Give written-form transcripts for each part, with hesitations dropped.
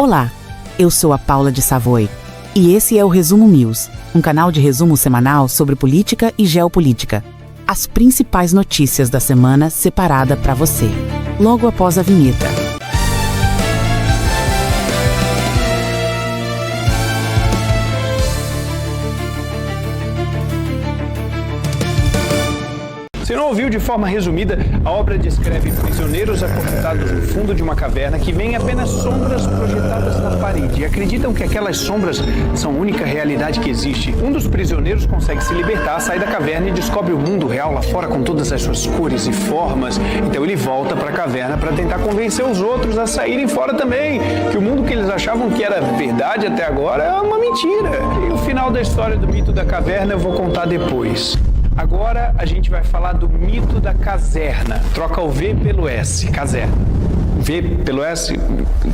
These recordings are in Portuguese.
Olá, eu sou a Paula de Savoy e esse é o Resumo News, um canal de resumo semanal sobre política e geopolítica. As principais notícias da semana separada para você, logo após a vinheta. Se não ouviu de forma resumida, a obra descreve prisioneiros acorrentados no fundo de uma caverna que veem apenas sombras projetadas na parede e acreditam que aquelas sombras são a única realidade que existe. Um dos prisioneiros consegue se libertar, sai da caverna e descobre o mundo real lá fora com todas as suas cores e formas. Então ele volta para a caverna para tentar convencer os outros a saírem fora também, que o mundo que eles achavam que era verdade até agora é uma mentira. E o final da história do mito da caverna eu vou contar depois. Agora a gente vai falar do mito da caserna. Troca o V pelo S, caserna. V pelo S,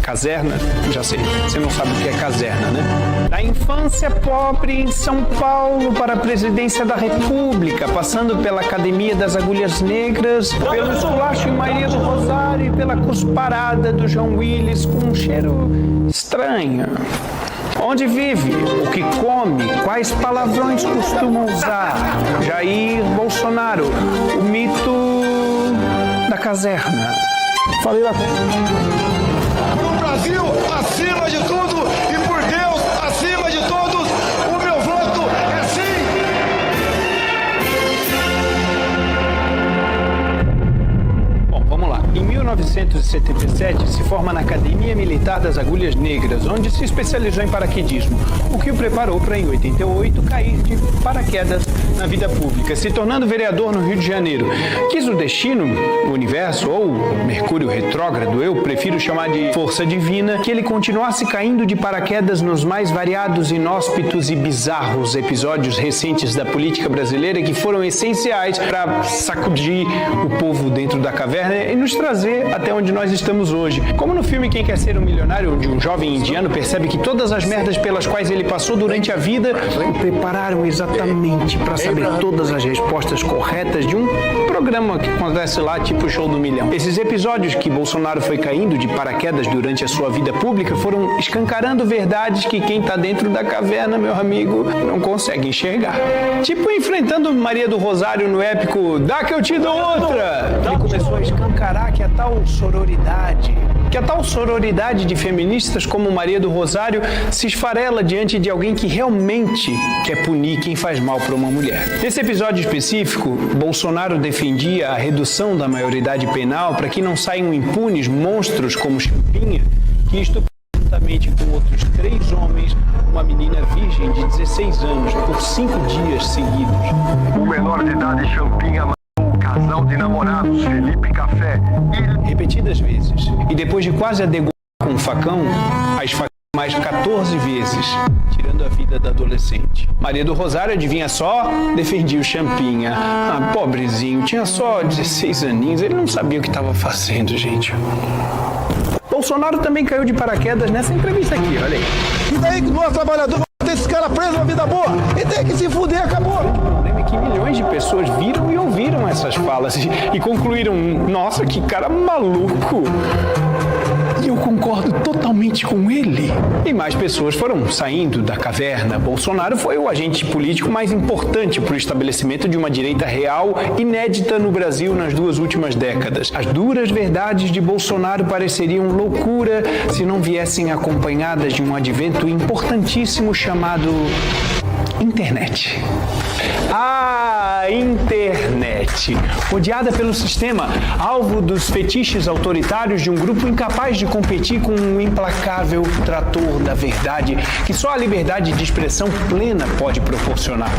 caserna, já sei, você não sabe o que é caserna, né? Da infância pobre em São Paulo para a presidência da República, passando pela Academia das Agulhas Negras, pelo esculacho em Maria do Rosário e pela cusparada do João Willis com um cheiro estranho. Onde vive? O que come? Quais palavrões costuma usar? Jair Bolsonaro, o mito da caserna. Falei lá. Pro Brasil, acima de tudo, e por Deus, acima de todos, o meu voto é sim! Bom, vamos lá. Em 1977, se forma na Academia Militar das Agulhas Negras, onde se especializou em paraquedismo, o que o preparou para, em 88, cair de paraquedas na vida pública, se tornando vereador no Rio de Janeiro. Quis o destino, o universo ou Mercúrio retrógrado, eu prefiro chamar de força divina, que ele continuasse caindo de paraquedas nos mais variados, inóspitos e bizarros episódios recentes da política brasileira que foram essenciais para sacudir o povo dentro da caverna e nos trazer até onde nós estamos hoje. Como no filme Quem Quer Ser um Milionário, onde um jovem indiano percebe que todas as merdas pelas quais ele passou durante a vida o prepararam exatamente para saber todas as respostas corretas de um programa que acontece lá, tipo o Show do Milhão. Esses episódios que Bolsonaro foi caindo de paraquedas durante a sua vida pública foram escancarando verdades que quem está dentro da caverna, meu amigo, não consegue enxergar. Tipo enfrentando Maria do Rosário no épico Dá que eu te dou outra! Ele começou a escancarar que a tal sororidade de feministas como Maria do Rosário se esfarela diante de alguém que realmente quer punir quem faz mal para uma mulher. Nesse episódio específico, Bolsonaro defendia a redução da maioridade penal para que não saiam impunes monstros como Champinha, que estuprou juntamente com outros 3 homens uma menina virgem de 16 anos por 5 dias seguidos. O menor de idade Champinha matou o casal de namorados Felipe Café. Repetidas vezes. E depois de quase a degollar com um facão, a esfaqueou mais 14 vezes, tirando a vida da adolescente. Maria do Rosário, adivinha só, defendia o Champinha. Ah, pobrezinho, tinha só 16 aninhos, ele não sabia o que estava fazendo, gente. Bolsonaro também caiu de paraquedas nessa entrevista aqui, olha aí. E daí que nós trabalhadores vamos ter esse cara preso na vida boa? E tem que se fuder, acabou! O problema é que milhões de pessoas viram e ouviram essas falas e concluíram, nossa, que cara maluco! E eu concordo totalmente com ele. E mais pessoas foram saindo da caverna. Bolsonaro foi o agente político mais importante para o estabelecimento de uma direita real inédita no Brasil nas 2 últimas décadas. As duras verdades de Bolsonaro pareceriam loucura se não viessem acompanhadas de um advento importantíssimo chamado internet. A internet, odiada pelo sistema, alvo dos fetiches autoritários de um grupo incapaz de competir com um implacável trator da verdade que só a liberdade de expressão plena pode proporcionar.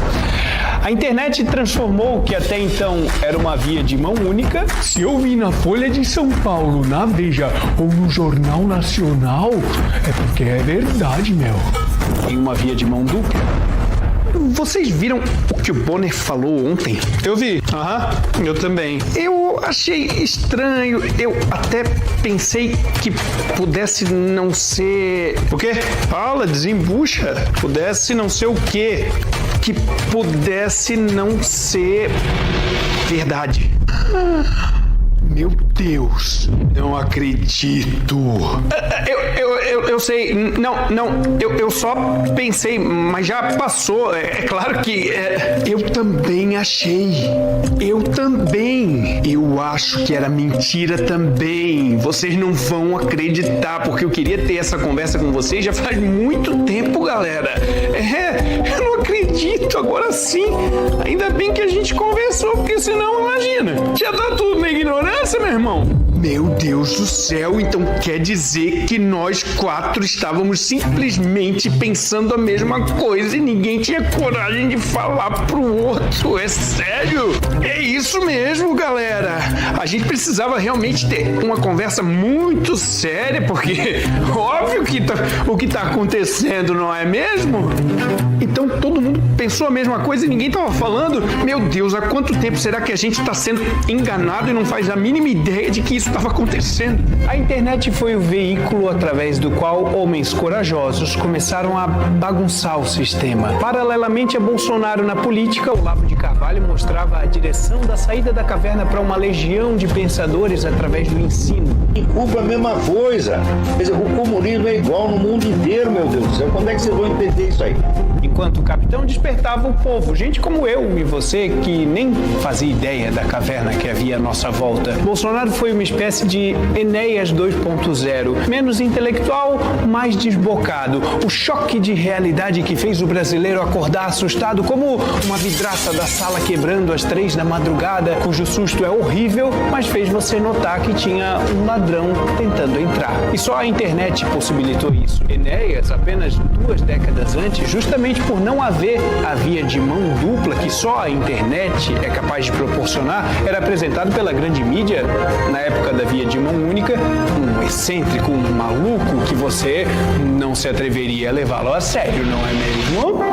A internet transformou o que até então era uma via de mão única. Se eu vi na Folha de São Paulo, na Veja ou no Jornal Nacional, é porque é verdade, meu. Em uma via de mão dupla. Vocês viram o que o Bonner falou ontem? Eu vi. Eu também. Eu achei estranho. Eu até pensei que pudesse não ser... O quê? Fala, desembucha. Pudesse não ser o quê? Que pudesse não ser verdade. Meu Deus, não acredito. eu sei. Eu só pensei, mas já passou. É claro que eu também achei. Eu também. Eu acho que era mentira também. Vocês não vão acreditar, porque eu queria ter essa conversa com vocês já faz muito tempo, galera. Eu não acredito, agora sim. Ainda bem que a gente conversou, porque senão, imagina, já tá tudo na ignorância, meu irmão. Meu Deus do céu, então quer dizer que nós 4 estávamos simplesmente pensando a mesma coisa e ninguém tinha coragem de falar pro outro, é sério? É isso mesmo, galera. A gente precisava realmente ter uma conversa muito séria, porque óbvio que o que tá acontecendo, não é mesmo? Então todo mundo pensou a mesma coisa e ninguém tava falando? Meu Deus, há quanto tempo será que a gente tá sendo enganado e não faz a mínima ideia de que isso estava acontecendo? A internet foi o veículo através do qual homens corajosos começaram a bagunçar o sistema. Paralelamente a Bolsonaro na política, o Olavo de Carvalho mostrava a direção da saída da caverna para uma legião de pensadores através do ensino. Em Cuba a mesma coisa. Quer dizer, o comunismo é igual no mundo inteiro, meu Deus do céu. Quando é que vocês vão entender isso aí? Enquanto o capitão despertava o povo, gente como eu e você, que nem fazia ideia da caverna que havia à nossa volta. Bolsonaro foi uma espécie de Enéas 2.0, menos intelectual, mais desbocado. O choque de realidade que fez o brasileiro acordar assustado como uma vidraça da sala quebrando às 3 da madrugada, cujo susto é horrível, mas fez você notar que tinha um ladrão tentando entrar. E só a internet possibilitou isso. Enéas, apenas 2 décadas antes, justamente por não haver a via de mão dupla que só a internet é capaz de proporcionar, era apresentado pela grande mídia, na época da via de mão única, um excêntrico, um maluco que você não se atreveria a levá-lo a sério, não é mesmo?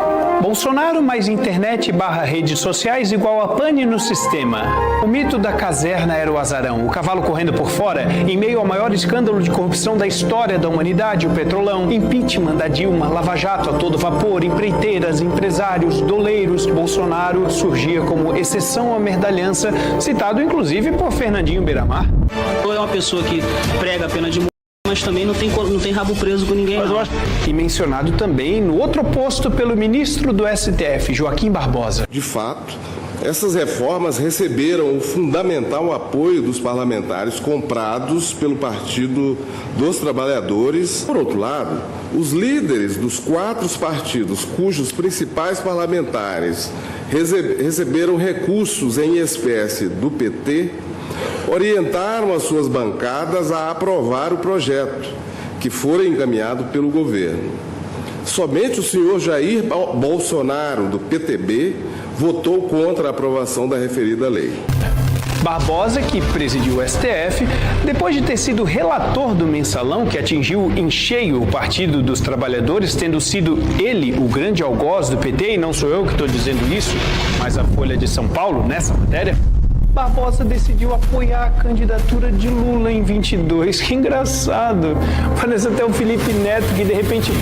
Bolsonaro mais internet / redes sociais igual a pane no sistema. O mito da caserna era o azarão, o cavalo correndo por fora, em meio ao maior escândalo de corrupção da história da humanidade, o Petrolão, impeachment da Dilma, Lava Jato a todo vapor, empreiteiras, empresários, doleiros. Bolsonaro surgia como exceção à merdalhança, citado inclusive por Fernandinho Beiramar. É uma pessoa que prega a pena de morte, mas também não tem rabo preso com ninguém. E mencionado também no outro oposto pelo ministro do STF, Joaquim Barbosa. De fato, essas reformas receberam o fundamental apoio dos parlamentares comprados pelo Partido dos Trabalhadores. Por outro lado, os líderes dos 4 partidos cujos principais parlamentares receberam recursos em espécie do PT, orientaram as suas bancadas a aprovar o projeto, que fora encaminhado pelo governo. Somente o senhor Jair Bolsonaro, do PTB, votou contra a aprovação da referida lei. Barbosa, que presidiu o STF, depois de ter sido relator do mensalão que atingiu em cheio o Partido dos Trabalhadores, tendo sido ele o grande algoz do PT, e não sou eu que estou dizendo isso, mas a Folha de São Paulo nessa matéria, Barbosa decidiu apoiar a candidatura de Lula em 22. Que engraçado. Parece até o Felipe Neto, que de repente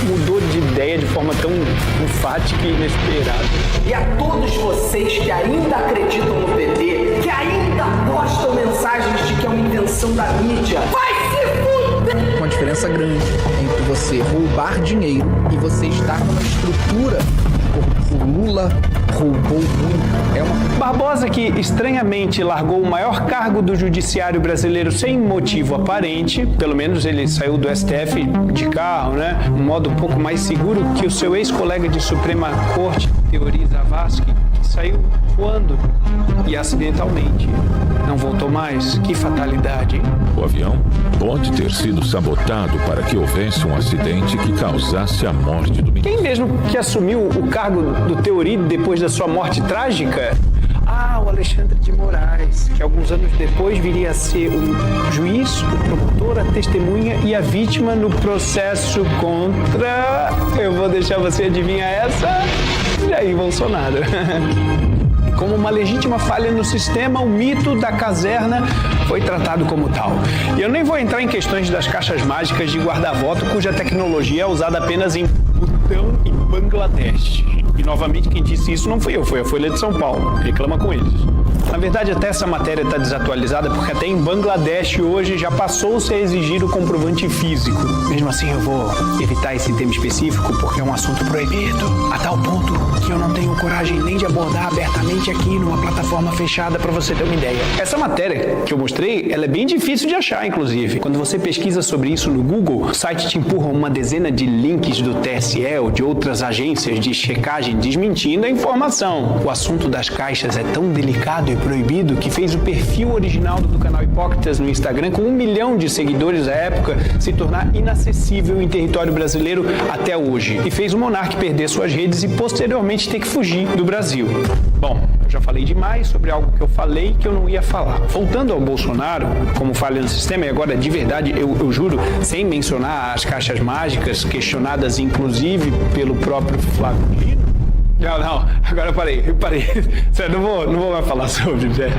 mudou de ideia de forma tão enfática e inesperada. E a todos vocês que ainda acreditam no PT, que ainda postam mensagens de que é uma invenção da mídia, vai se fuder! Uma diferença grande entre você roubar dinheiro e você estar numa estrutura. O Lula roubou muito. Barbosa, que estranhamente largou o maior cargo do judiciário brasileiro sem motivo aparente, pelo menos ele saiu do STF de carro, né? Um modo um pouco mais seguro que o seu ex-colega de Suprema Corte, Teori Zavascki, que saiu voando e acidentalmente não voltou mais. Que fatalidade, hein? O avião pode ter sido sabotado para que houvesse um acidente que causasse a morte do menino. Quem mesmo que assumiu o cargo do Teori depois da sua morte trágica? O Alexandre de Moraes, que alguns anos depois viria a ser o juiz, o promotor, a testemunha e a vítima no processo contra... Eu vou deixar você adivinhar essa? Jair Bolsonaro. Como uma legítima falha no sistema, o mito da caserna foi tratado como tal. E eu nem vou entrar em questões das caixas mágicas de guarda-voto, cuja tecnologia é usada apenas em Butão e Bangladesh. E novamente quem disse isso não fui eu, foi a Folha de São Paulo. Reclama com eles. Na verdade, até essa matéria está desatualizada, porque até em Bangladesh hoje já passou-se a exigir o comprovante físico. Mesmo assim, eu vou evitar esse tema específico, porque é um assunto proibido, a tal ponto que eu não tenho coragem nem de abordar abertamente aqui numa plataforma fechada, para você ter uma ideia. Essa matéria que eu mostrei, ela é bem difícil de achar, inclusive. Quando você pesquisa sobre isso no Google, o site te empurra uma dezena de links do TSE ou de outras agências de checagem desmentindo a informação. O assunto das caixas é tão delicado e proibido que fez o perfil original do canal Hipócritas no Instagram, com 1 milhão de seguidores à época, se tornar inacessível em território brasileiro até hoje. E fez o monarca perder suas redes e posteriormente ter que fugir do Brasil. Bom, eu já falei demais sobre algo que eu falei que eu não ia falar. Voltando ao Bolsonaro, como falha no sistema, e agora de verdade, eu juro, sem mencionar as caixas mágicas, questionadas inclusive pelo próprio Flávio Dino. Não, agora eu parei. Sério, não vou mais falar sobre, sério.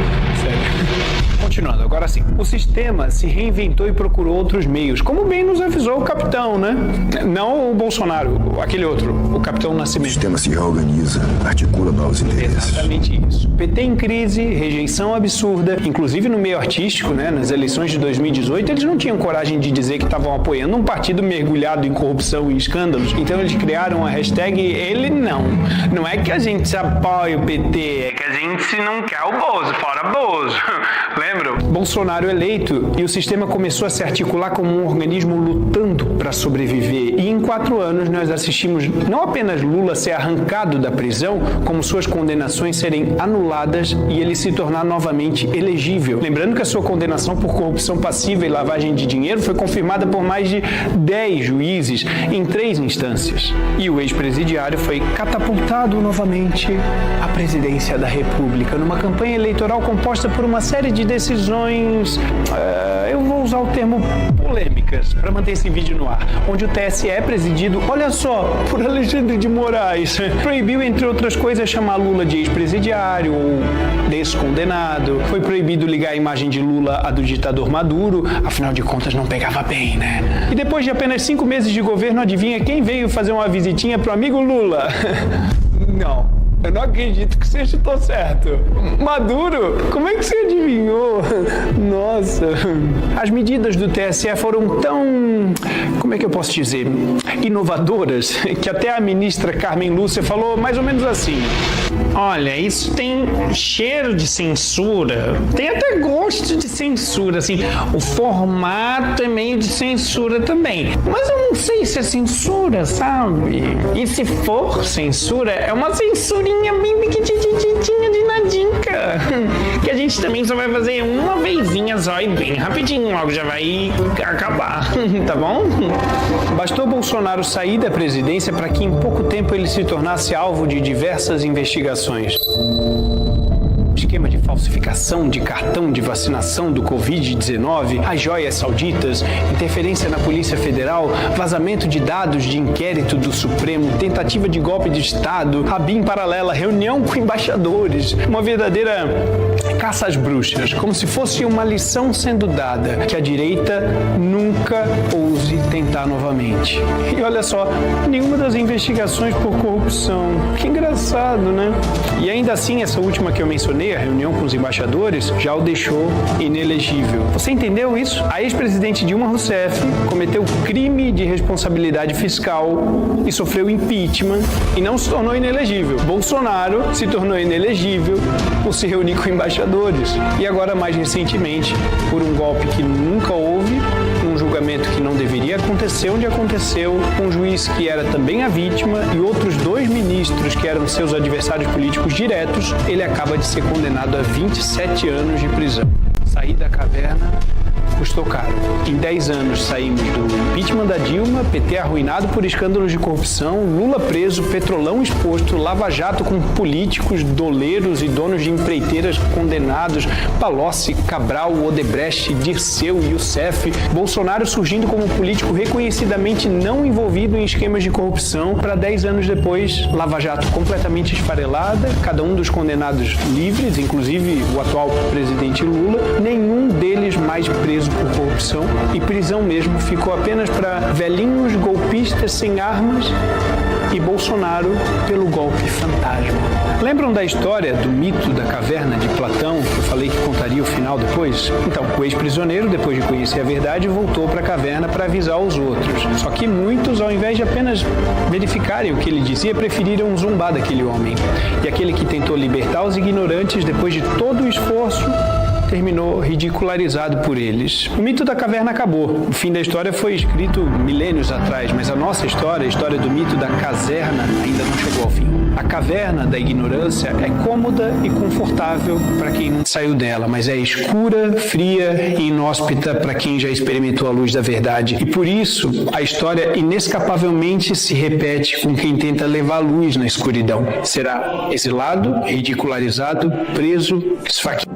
Continuando, agora sim. O sistema se reinventou e procurou outros meios, como bem nos avisou o capitão, né? Não o Bolsonaro, aquele outro, o capitão Nascimento. O sistema se reorganiza, articula novos interesses. Exatamente isso. PT em crise, rejeição absurda, inclusive no meio artístico, né? Nas eleições de 2018, eles não tinham coragem de dizer que estavam apoiando um partido mergulhado em corrupção e escândalos. Então eles criaram a hashtag Ele Não. Não é que a gente apoia o PT, é que a gente não quer o Bozo, fora Bozo. Lembram? Bolsonaro eleito e o sistema começou a se articular como um organismo lutando para sobreviver. E em 4 anos nós assistimos não apenas Lula ser arrancado da prisão, como suas condenações serem anuladas e ele se tornar novamente elegível. Lembrando que a sua condenação por corrupção passiva e lavagem de dinheiro foi confirmada por mais de 10 juízes em 3 instâncias. E o ex-presidiário foi catapultado novamente à presidência da República, numa campanha eleitoral composta por uma série de decisões, eu vou usar o termo polêmicas, para manter esse vídeo no ar, onde o TSE é presidido, olha só, por Alexandre de Moraes, proibiu, entre outras coisas, chamar Lula de ex-presidiário ou descondenado, foi proibido ligar a imagem de Lula à do ditador Maduro, afinal de contas não pegava bem, né? E depois de apenas 5 meses de governo, adivinha quem veio fazer uma visitinha pro amigo Lula? Não. Eu não acredito que você chutou certo. Maduro? Como é que você adivinhou? Nossa. As medidas do TSE foram tão, como é que eu posso dizer, inovadoras, que até a ministra Carmen Lúcia falou mais ou menos assim: olha, isso tem cheiro de censura, tem até gosto de censura, assim, o formato é meio de censura também, mas eu não sei se é censura, sabe? E se for censura, é uma censurinha bem pequititinha de nadinca, que a gente também só vai fazer uma vezinha só e bem rapidinho, logo já vai acabar, tá bom? Bastou Bolsonaro sair da presidência para que em pouco tempo ele se tornasse alvo de diversas investigações. Esquema de falsificação de cartão de vacinação do Covid-19, as joias sauditas, interferência na Polícia Federal, vazamento de dados de inquérito do Supremo, tentativa de golpe de Estado, Rabin paralela, reunião com embaixadores, uma verdadeira caça às bruxas, como se fosse uma lição sendo dada, que a direita nunca ouse tentar novamente. E olha só, nenhuma das investigações por corrupção. Que engraçado, né? E ainda assim, essa última que eu mencionei, a reunião com os embaixadores, já o deixou inelegível. Você entendeu isso? A ex-presidente Dilma Rousseff cometeu crime de responsabilidade fiscal e sofreu impeachment e não se tornou inelegível. Bolsonaro se tornou inelegível por se reunir com embaixadores. E agora, mais recentemente, por um golpe que nunca houve, um julgamento que não deveria acontecer, onde aconteceu, um juiz que era também a vítima e outros 2 ministros que eram seus adversários políticos diretos, ele acaba de ser condenado a 27 anos de prisão. Sair da caverna custou caro. Em 10 anos saímos do impeachment da Dilma, PT arruinado por escândalos de corrupção, Lula preso, Petrolão exposto, Lava Jato com políticos, doleiros e donos de empreiteiras condenados, Palocci, Cabral, Odebrecht, Dirceu e Youssef, Bolsonaro surgindo como político reconhecidamente não envolvido em esquemas de corrupção, para 10 anos depois, Lava Jato completamente esfarelada, cada um dos condenados livres, inclusive o atual presidente Lula, nenhum deles mais preso por corrupção, e prisão mesmo ficou apenas para velhinhos golpistas sem armas e Bolsonaro pelo golpe fantasma. Lembram da história do mito da caverna de Platão, que eu falei que contaria o final depois? Então, o ex-prisioneiro, depois de conhecer a verdade, voltou para a caverna para avisar os outros. Só que muitos, ao invés de apenas verificarem o que ele dizia, preferiram zombar daquele homem. E aquele que tentou libertar os ignorantes, depois de todo o esforço, terminou ridicularizado por eles. O mito da caverna acabou. O fim da história foi escrito milênios atrás, mas a nossa história, a história do mito da caserna, ainda não chegou ao fim. A caverna da ignorância é cômoda e confortável para quem não saiu dela, mas é escura, fria e inóspita para quem já experimentou a luz da verdade. E por isso, a história inescapavelmente se repete com quem tenta levar luz na escuridão. Será exilado, ridicularizado, preso, esfaqueado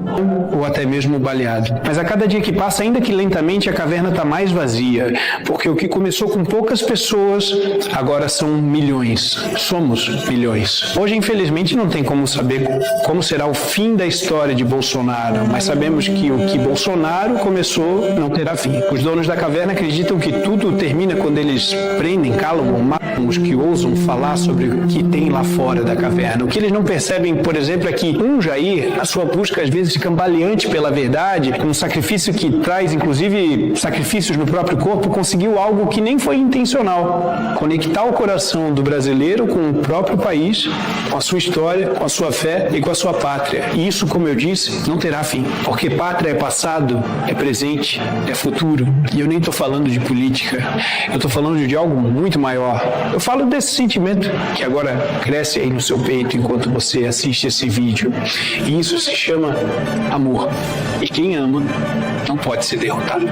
ou até mesmo baleado. Mas a cada dia que passa, ainda que lentamente, a caverna está mais vazia, porque o que começou com poucas pessoas, agora são milhões. Somos milhões. Hoje, infelizmente, não tem como saber como será o fim da história de Bolsonaro, mas sabemos que o que Bolsonaro começou não terá fim. Os donos da caverna acreditam que tudo termina quando eles prendem, calam ou matam os que ousam falar sobre o que tem lá fora da caverna. O que eles não percebem, por exemplo, é que Jair, a sua busca às vezes cambaleante pela verdade, um sacrifício que traz, inclusive, sacrifícios no próprio corpo, conseguiu algo que nem foi intencional: conectar o coração do brasileiro com o próprio país, com a sua história, com a sua fé e com a sua pátria. E isso, como eu disse, não terá fim, porque pátria é passado, é presente, é futuro. E eu nem estou falando de política, eu estou falando de algo muito maior. Eu falo desse sentimento que agora cresce aí no seu peito enquanto você assiste esse vídeo. E isso se chama amor. E quem ama não pode ser derrotado.